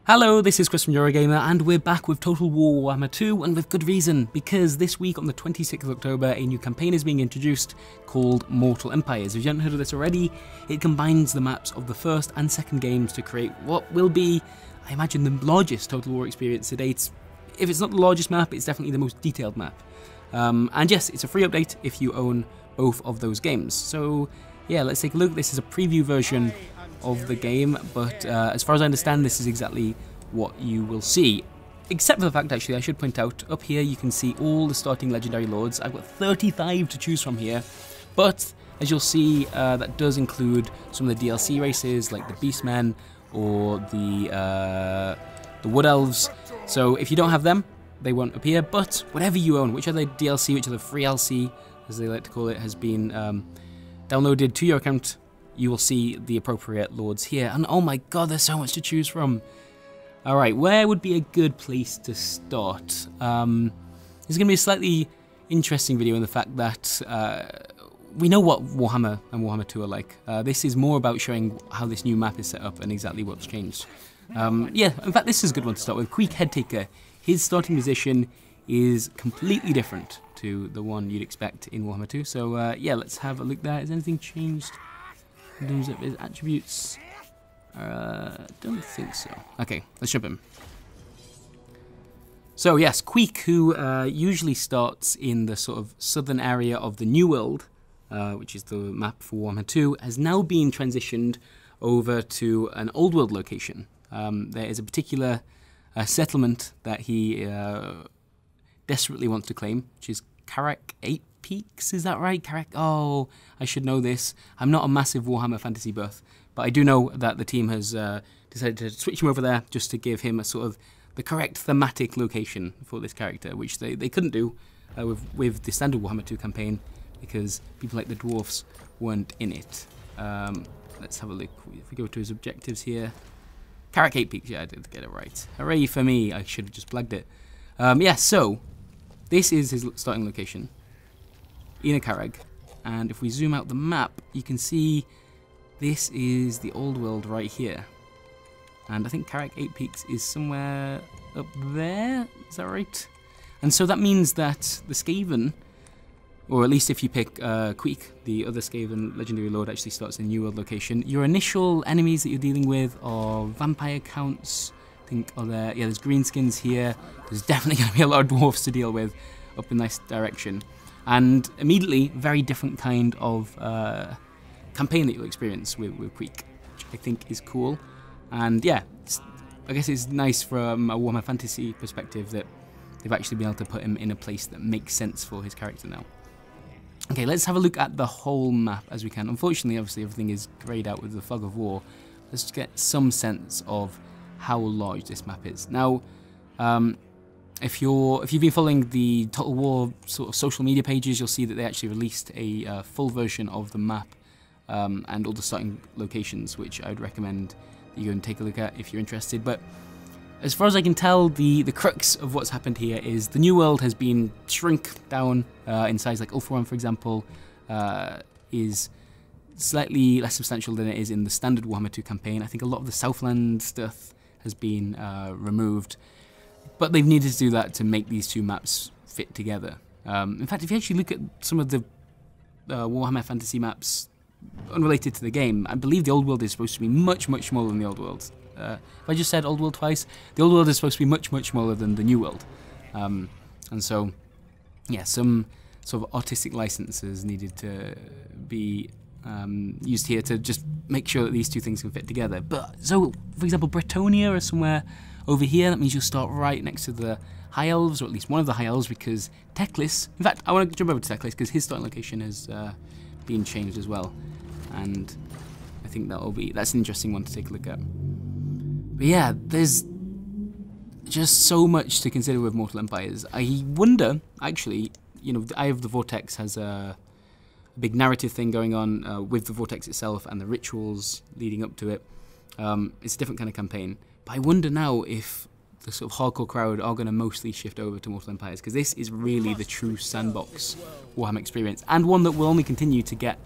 Hello, this is Chris from Eurogamer, and we're back with Total War Warhammer 2, and with good reason, because this week on the 26th of October, a new campaign is being introduced called Mortal Empires. If you haven't heard of this already, it combines the maps of the first and second games to create what will be, I imagine, the largest Total War experience to date. If it's not the largest map, it's definitely the most detailed map. And yes, it's a free update if you own both of those games. So yeah, let's take a look. This is a preview version of the game, but as far as I understand, this is exactly what you will see. Except for the fact, actually, I should point out, up here you can see all the starting legendary lords. I've got 35 to choose from here, but as you'll see, that does include some of the DLC races, like the Beastmen or the Wood Elves. So if you don't have them, they won't appear, but whatever you own, which other DLC, which other free LC, as they like to call it, has been downloaded to your account, you will see the appropriate lords here. And oh my god, there's so much to choose from. Alright, where would be a good place to start? This is going to be a slightly interesting video in the fact that we know what Warhammer and Warhammer 2 are like. This is more about showing how this new map is set up and exactly what's changed. Yeah, in fact, this is a good one to start with. Queek Headtaker. His starting position is completely different to the one you'd expect in Warhammer 2. So yeah, let's have a look there. Has anything changed in terms of his attributes? Don't think so. Okay, let's jump in. So yes, Queek, who usually starts in the sort of southern area of the New World, which is the map for Warhammer 2, has now been transitioned over to an Old World location. There is a particular settlement that he desperately wants to claim, which is Karak 8 Peaks, is that right? Karak? Oh, I should know this. I'm not a massive Warhammer fantasy buff, but I do know that the team has decided to switch him over there just to give him a sort of the correct thematic location for this character, which they couldn't do with the standard Warhammer 2 campaign because people like the dwarfs weren't in it. Let's have a look. If we go to his objectives here. Karak 8 Peaks, yeah, I did get it right. Hooray for me, I should have just plugged it. Yeah, so this is his starting location, Ina Karag, and if we zoom out the map, you can see this is the old world right here. And I think Karak 8 Peaks is somewhere up there, is that right? And so that means that the Skaven, or at least if you pick Queek, the other Skaven legendary lord actually starts in a New World location. Your initial enemies that you're dealing with are vampire counts, I think are there, yeah, there's greenskins here. There's definitely going to be a lot of dwarfs to deal with up in this direction. And immediately, very different kind of campaign that you'll experience with Queek, which I think is cool. And yeah, I guess it's nice from a Warhammer Fantasy perspective that they've actually been able to put him in a place that makes sense for his character now. Okay, let's have a look at the whole map as we can. Unfortunately, obviously, everything is greyed out with the fog of war. Let's get some sense of how large this map is. Now, if you've been following the Total War sort of social media pages, you'll see that they actually released a full version of the map and all the starting locations, which I would recommend that you go and take a look at if you're interested. But as far as I can tell, the crux of what's happened here is the New World has been shrunk down in size. Like Ulthuan, for example, is slightly less substantial than it is in the standard Warhammer 2 campaign. I think a lot of the Southland stuff has been removed, but they've needed to do that to make these two maps fit together. In fact, if you actually look at some of the Warhammer Fantasy maps unrelated to the game, I believe the Old World is supposed to be much, much smaller than the Old World. If I just said Old World twice, the Old World is supposed to be much, much smaller than the New World. And so, yeah, some sort of artistic licenses needed to be used here to just make sure that these two things can fit together. But so, for example, Bretonia or somewhere over here, that means you'll start right next to the High Elves, or at least one of the High Elves, because Teclis, in fact, I want to jump over to Teclis because his starting location has been changed as well. And I think that's an interesting one to take a look at. But yeah, there's just so much to consider with Mortal Empires. I wonder, actually, you know, the Eye of the Vortex has a big narrative thing going on with the Vortex itself and the rituals leading up to it. It's a different kind of campaign. But I wonder now if the sort of hardcore crowd are going to mostly shift over to Mortal Empires, because this is really the true sandbox Warhammer experience, and one that will only continue to get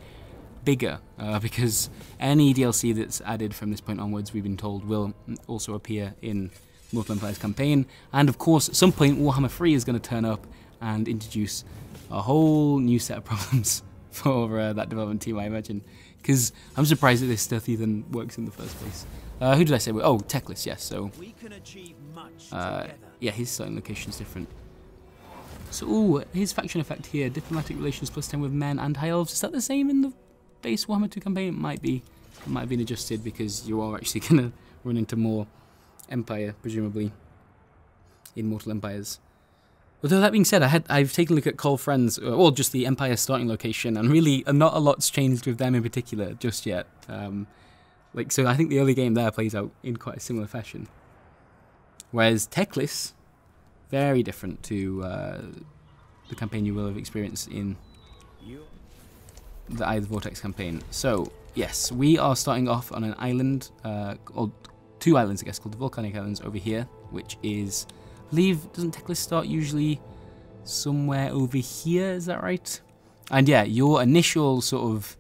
bigger because any DLC that's added from this point onwards, we've been told, will also appear in Mortal Empires campaign. And of course, at some point, Warhammer 3 is going to turn up and introduce a whole new set of problems for that development team, I imagine. Because I'm surprised that this stuff even works in the first place. Who did I say? Oh, Teclis, yes. So, we can achieve much yeah, his starting location is different. So, ooh, his faction effect here, diplomatic relations +10 with men and high elves. Is that the same in the base Warhammer 2 campaign? It might be. It might have been adjusted because you are actually going to run into more Empire, presumably, in Mortal Empires. Although that being said, I've taken a look at Call Friends, or just the Empire starting location, and really not a lot's changed with them in particular just yet. So I think the early game there plays out in quite a similar fashion. Whereas Teclis, very different to the campaign you will have experienced in the Eye of the Vortex campaign. So, yes, we are starting off on an island, or 2 islands, I guess, called the Volcanic Islands over here, which is, I believe, doesn't Teclis start usually somewhere over here, is that right? And yeah, your initial sort of,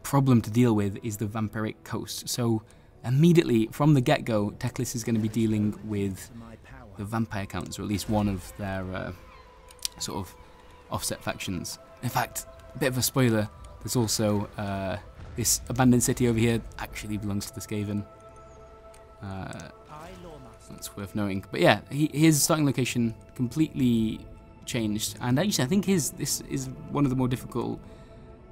problem to deal with is the vampiric coast. So, immediately, from the get-go, Teclis is going to be dealing with the vampire counts, or at least one of their sort of offset factions. In fact, a bit of a spoiler, there's also this abandoned city over here actually belongs to the Skaven. That's worth knowing. But yeah, his starting location completely changed, and actually I think this is one of the more difficult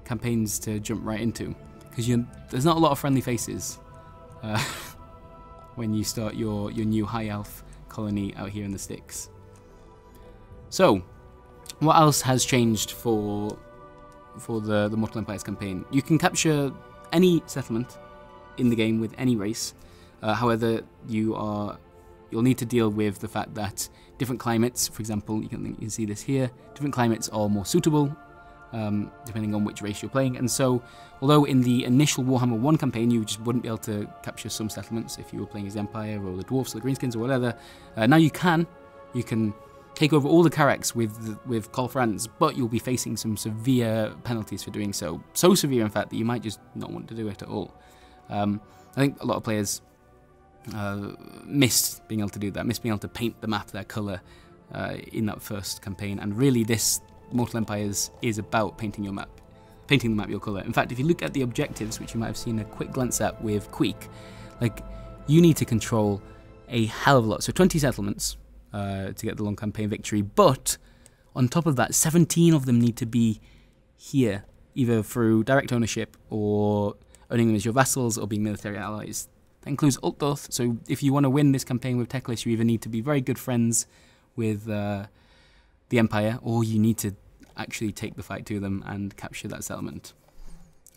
campaigns to jump right into, because there's not a lot of friendly faces when you start your new high elf colony out here in the sticks. So, what else has changed for the Mortal Empires campaign? You can capture any settlement in the game with any race. However, you'll need to deal with the fact that different climates, for example, you can see this here, different climates are more suitable depending on which race you're playing. And so, although in the initial Warhammer 1 campaign you just wouldn't be able to capture some settlements if you were playing as the Empire or the Dwarfs or the Greenskins or whatever, now you can take over all the Carracks with Call Friends, but you'll be facing some severe penalties for doing so. So severe, in fact, that you might just not want to do it at all. I think a lot of players missed being able to do that, missed being able to paint the map their colour in that first campaign, and really this Mortal Empires is about painting the map your colour. In fact, if you look at the objectives, which you might have seen a quick glance at with Queek, you need to control a hell of a lot. So 20 settlements to get the long campaign victory, but on top of that, 17 of them need to be here, either through direct ownership or owning them as your vassals or being military allies. That includes Altdorf, so if you want to win this campaign with Teclis, you either need to be very good friends with the Empire, or you need to actually take the fight to them and capture that settlement.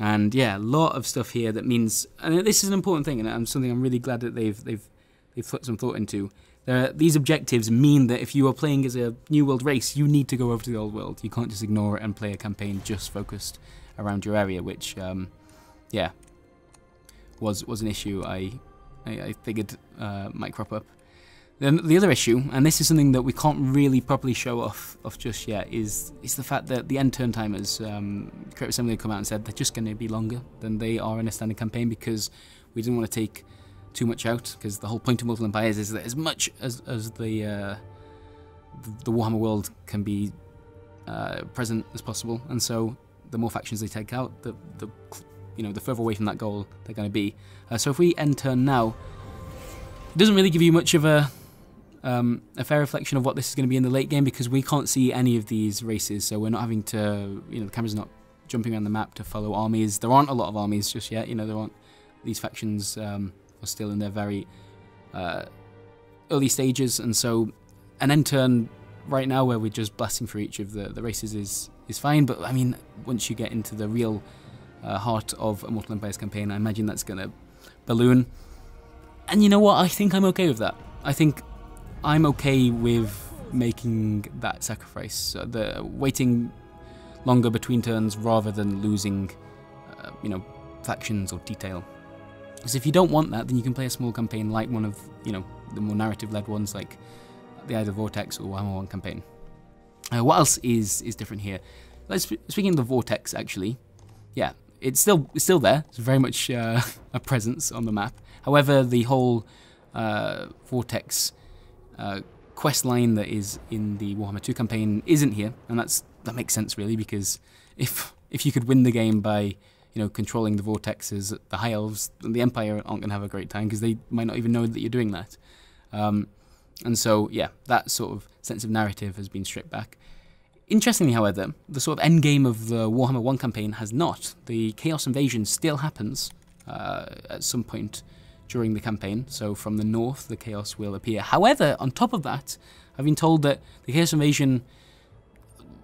And yeah, a lot of stuff here that means, and this is an important thing, and something I'm really glad that they've put some thought into. These objectives mean that if you are playing as a New World race, you need to go over to the Old World. You can't just ignore it and play a campaign just focused around your area, which, yeah, was an issue I figured might crop up. Then the other issue, and this is something that we can't really properly show off just yet, is the fact that the end turn timers, Creative Assembly have come out and said they're just going to be longer than they are in a standard campaign, because we didn't want to take too much out, because the whole point of Mortal Empires is that as much as the Warhammer world can be present as possible, and so the more factions they take out, the further away from that goal they're going to be. So if we end turn now, it doesn't really give you much of a fair reflection of what this is going to be in the late game, because we can't see any of these races, so we're not having to, the camera's not jumping around the map to follow armies. There aren't a lot of armies just yet, there aren't, these factions are still in their very early stages, and so an end turn right now where we're just blasting through each of the races is fine, but I mean, once you get into the real heart of a Mortal Empires campaign, I imagine that's going to balloon. And you know what, I think I'm okay with that. I think I'm okay with making that sacrifice, the waiting longer between turns rather than losing, factions or detail. Because if you don't want that, then you can play a small campaign like one of, the more narrative-led ones like the Eye of the Vortex or Warhammer 1 campaign. What else is different here? Speaking of the vortex, actually, yeah, it's still there. It's very much a presence on the map. However, the whole vortex quest line that is in the Warhammer 2 campaign isn't here, and that makes sense really, because if you could win the game by controlling the vortexes, the High Elves and the Empire aren't going to have a great time because they might not even know that you're doing that. And so, yeah, that sort of sense of narrative has been stripped back. Interestingly, however, the sort of end game of the Warhammer 1 campaign has not. The Chaos Invasion still happens at some point during the campaign, so from the north the Chaos will appear. However, on top of that, I've been told that the Chaos Invasion,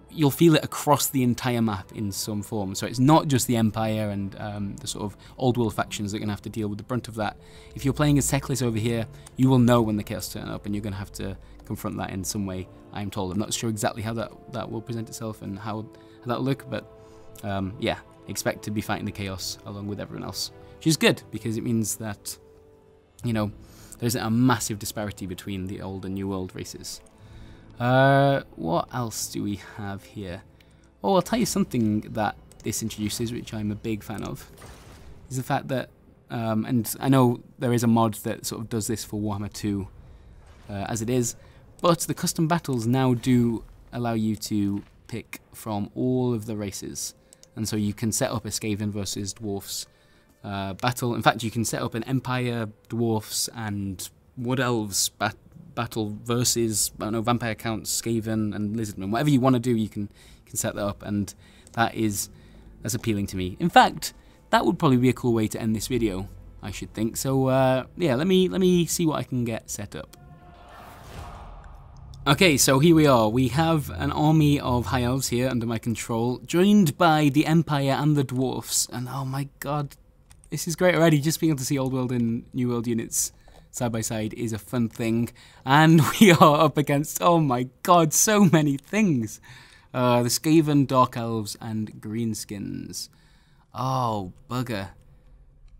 you'll feel it across the entire map in some form. So it's not just the Empire and the sort of old world factions that are going to have to deal with the brunt of that. If you're playing as Teclis over here, you will know when the Chaos turn up, and you're going to have to confront that in some way, I'm told. I'm not sure exactly how that will present itself and how that'll look, but yeah, expect to be fighting the Chaos along with everyone else, which is good, because it means that, there isn't a massive disparity between the old and new world races. What else do we have here? Oh, I'll tell you something that this introduces, which I'm a big fan of, is the fact that, and I know there is a mod that sort of does this for Warhammer 2 as it is, but the custom battles now do allow you to pick from all of the races, and so you can set up a Skaven versus Dwarfs battle. In fact, you can set up an Empire, Dwarfs, and Wood Elves battle versus, I don't know, Vampire Counts, Skaven, and Lizardmen. Whatever you want to do, you can set that up, and that's appealing to me. In fact, that would probably be a cool way to end this video, I should think. So yeah, let me see what I can get set up. Okay, so here we are. We have an army of High Elves here under my control, joined by the Empire and the Dwarfs, and oh my god, this is great already. Just being able to see Old World and New World units side by side is a fun thing, and we are up against, oh my god, so many things. The Skaven, Dark Elves, and Greenskins. Oh, bugger.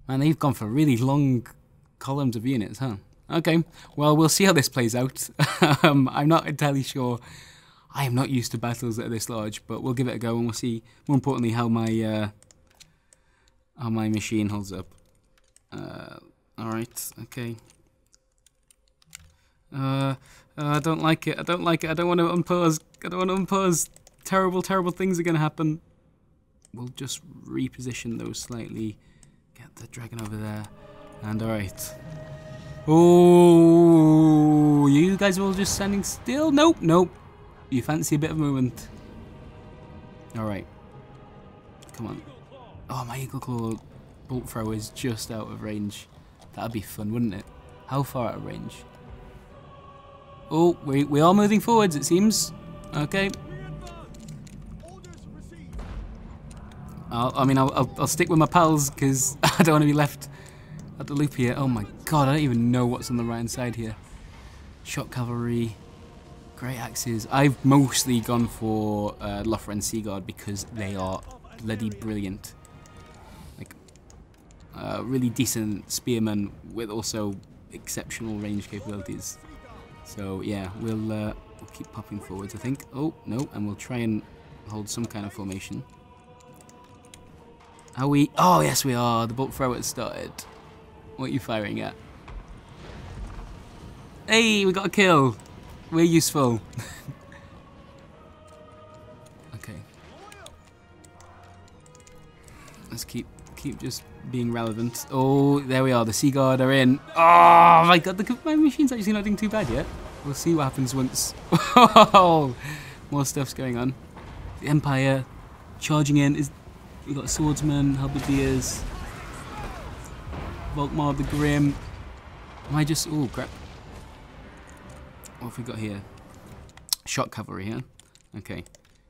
Man, they've gone for really long columns of units, huh? Okay, well, we'll see how this plays out. I'm not entirely sure. I am not used to battles that are this large, but we'll give it a go, and we'll see, more importantly, how my machine holds up. Alright, okay. I don't like it. I don't like it. I don't want to unpause. I don't want to unpause. Terrible, terrible things are going to happen. We'll just reposition those slightly. Get the dragon over there. And alright. Oh, you guys are all just standing still? Nope, nope. You fancy a bit of movement. Alright. Come on. Oh, my Eagle Claw bolt throw is just out of range. That'd be fun, wouldn't it? How far out of range? Oh, we are moving forwards, it seems. Okay. I'll stick with my pals, because I don't want to be left at the loop here. Oh my god, I don't even know what's on the right hand side here. Shock cavalry, great axes. I've mostly gone for Lothran Seaguard because they are bloody brilliant. Like, really decent spearmen with also exceptional range capabilities. So yeah, we'll keep popping forwards, I think. Oh, no, and we'll try and hold some kind of formation. Are we? Oh, yes, we are. The bolt thrower started. What are you firing at? Hey, we got a kill. We're useful. Okay. Let's keep just being relevant. Oh, there we are. The Sea Guard are in. Oh my god, my machine's actually not doing too bad yet. We'll see what happens once. Oh, more stuff's going on. The Empire charging in. We've got swordsmen, halberdiers, Volkmar the Grim. Am I just... Oh, crap. What have we got here? Shock cavalry, huh? Okay.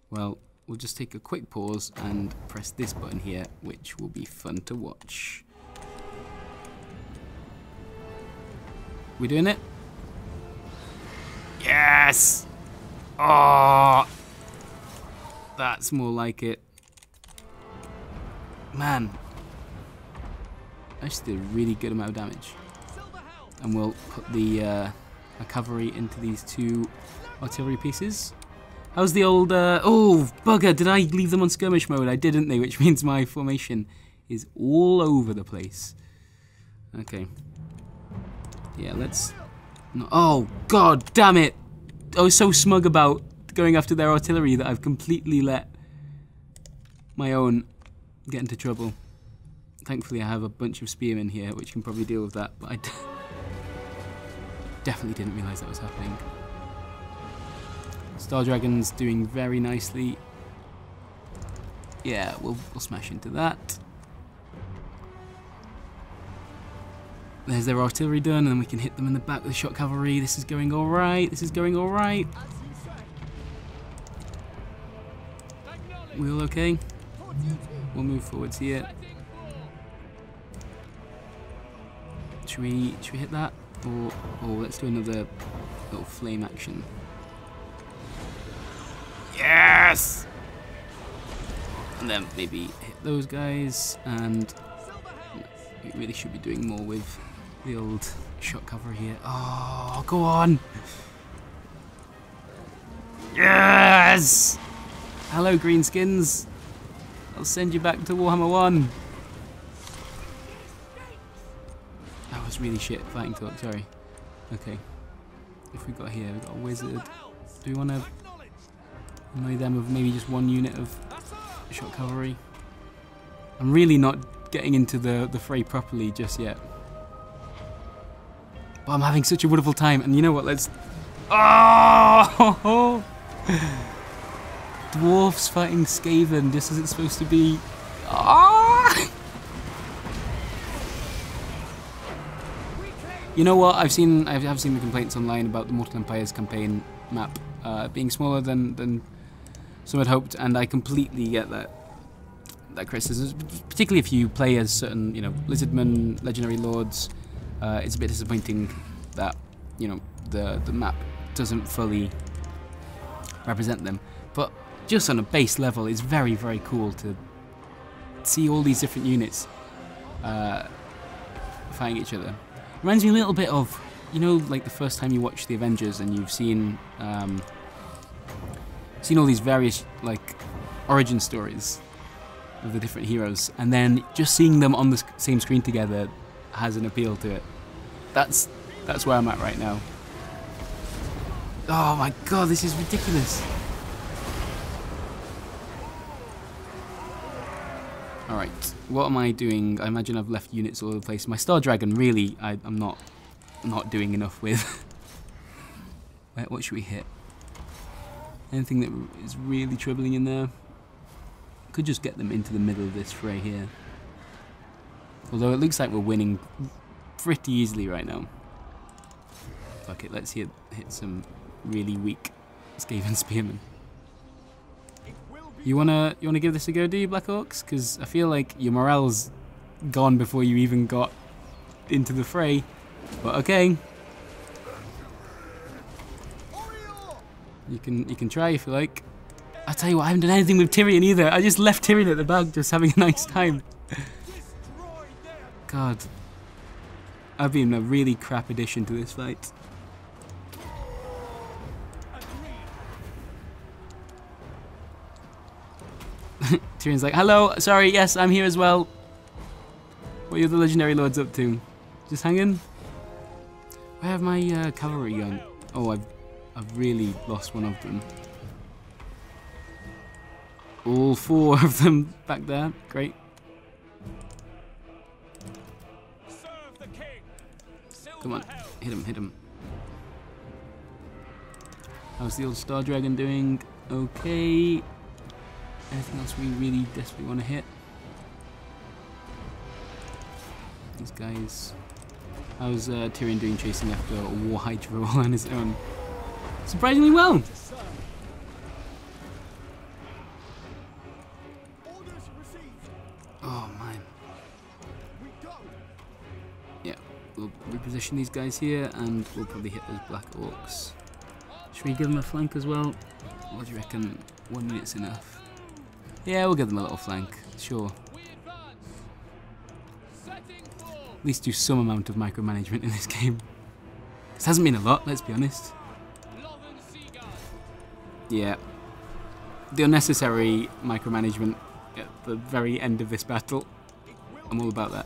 Well, we'll just take a quick pause and press this button here, which will be fun to watch. We doing it? Yes! Oh! That's more like it. Man. I just did a really good amount of damage. And we'll put the cavalry into these two artillery pieces. How's the old... oh, bugger, did I leave them on skirmish mode? I didn't they, which means my formation is all over the place. Okay. Yeah, let's... No, oh, god damn it! I was so smug about going after their artillery that I've completely let my own get into trouble. Thankfully I have a bunch of spearmen here which can probably deal with that, but I definitely didn't realise that was happening. Star Dragon's doing very nicely. Yeah, we'll smash into that. There's their artillery done, and then we can hit them in the back with the shot cavalry. This is going alright, this is going alright. We all okay? We'll move forwards here. Should we hit that? Or let's do another little flame action. Yes! And then maybe hit those guys, and we really should be doing more with the old shot cover here. Oh, go on! Yes! Hello, greenskins. I'll send you back to Warhammer 1. That was really shit fighting talk, sorry. Okay. If we've got here, we've got a wizard. Do we want to annoy them with maybe just one unit of shot cavalry? I'm really not getting into the fray properly just yet. But I'm having such a wonderful time, and you know what, let's... Oh! Dwarfs fighting Skaven just as it's supposed to be. Oh! You know what, I've seen the complaints online about the Mortal Empires campaign map being smaller than some had hoped, and I completely get that criticism, particularly if you play as certain, you know, lizardmen, legendary lords. It's a bit disappointing that, you know, the map doesn't fully represent them, but just on a base level, it's very, very cool to see all these different units fighting each other. Reminds me a little bit of, you know, like the first time you watch the Avengers and you've seen all these various like origin stories of the different heroes, and then just seeing them on the same screen together has an appeal to it. That's where I'm at right now. Oh my god, this is ridiculous. Alright, what am I doing? I imagine I've left units all over the place. My Star Dragon, really, I'm not doing enough with. What should we hit? Anything that is really troubling in there? Could just get them into the middle of this fray here. Although it looks like we're winning pretty easily right now. Fuck it, let's hit some really weak Skaven Spearmen. You wanna give this a go, do you, Black Orcs? Because I feel like your morale's gone before you even got into the fray. But okay. You can try if you like. I tell you what, I haven't done anything with Tyrion either. I just left Tyrion at the back, just having a nice time. God, I've been a really crap addition to this fight. Tyrion's like, hello, sorry, yes, I'm here as well. What are the legendary lords up to? Just hanging? Where have my cavalry gone? Oh, I've really lost one of them. All four of them back there. Great. Come on, hit him, hit him. How's the old Star Dragon doing? Okay. Anything else we really desperately want to hit? These guys. How's Tyrion doing chasing after a War Hydra all on his own? Surprisingly well. Oh man. Yeah, we'll reposition these guys here, and we'll probably hit those Black Orcs. Should we give them a flank as well? What do you reckon? 1 minute's enough. Yeah, we'll give them a little flank, sure. At least do some amount of micromanagement in this game. This hasn't been a lot, let's be honest. Yeah, the unnecessary micromanagement at the very end of this battle. I'm all about that.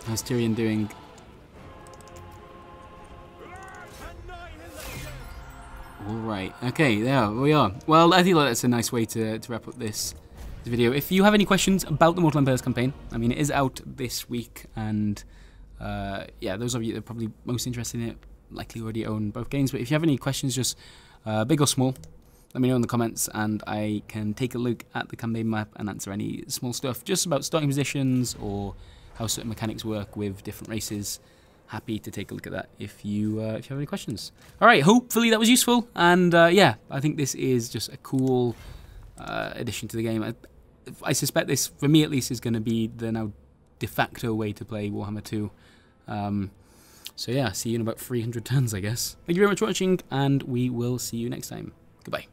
How's Tyrion doing? Alright, okay, there we are. Well, I think that's a nice way to wrap up this video. If you have any questions about the Mortal Empires campaign, I mean, it is out this week, and yeah, those of you that are probably most interested in it likely already own both games, but if you have any questions, just big or small, let me know in the comments, and I can take a look at the campaign map and answer any small stuff, just about starting positions, or how certain mechanics work with different races. Happy to take a look at that if you have any questions. Alright, hopefully that was useful, and yeah, I think this is just a cool addition to the game. I suspect this, for me at least, is going to be the now de facto way to play Warhammer 2. So yeah, see you in about 300 turns, I guess. Thank you very much for watching, and we will see you next time. Goodbye.